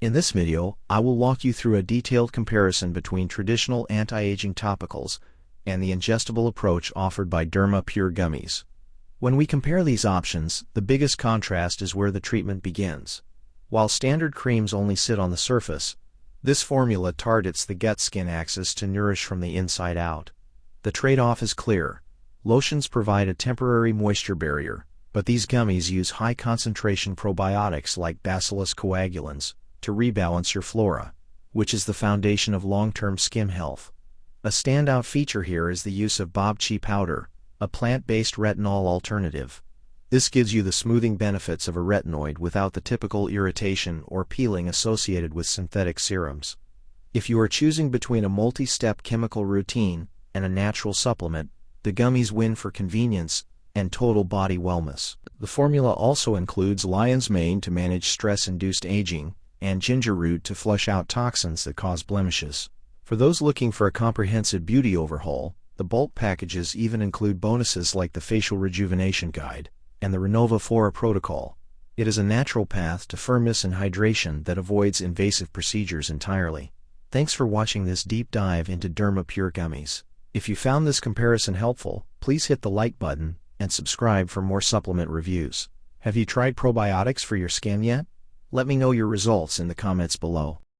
In this video, I will walk you through a detailed comparison between traditional anti-aging topicals and the ingestible approach offered by Derma Pure Gummies. When we compare these options, the biggest contrast is where the treatment begins. While standard creams only sit on the surface, this formula targets the gut-skin axis to nourish from the inside out. The trade-off is clear. Lotions provide a temporary moisture barrier, but these gummies use high-concentration probiotics like Bacillus coagulans to rebalance your flora, which is the foundation of long-term skin health. A standout feature here is the use of bobchi powder, a plant-based retinol alternative. This gives you the smoothing benefits of a retinoid without the typical irritation or peeling associated with synthetic serums. If you are choosing between a multi-step chemical routine and a natural supplement, the gummies win for convenience and total body wellness. The formula also includes lion's mane to manage stress-induced aging and ginger root to flush out toxins that cause blemishes. For those looking for a comprehensive beauty overhaul, the bulk packages even include bonuses like the Facial Rejuvenation Guide and the Renova Flora Protocol. It is a natural path to firmness and hydration that avoids invasive procedures entirely. Thanks for watching this deep dive into Derma Pure Gummies. If you found this comparison helpful, please hit the like button and subscribe for more supplement reviews. Have you tried probiotics for your skin yet? Let me know your results in the comments below.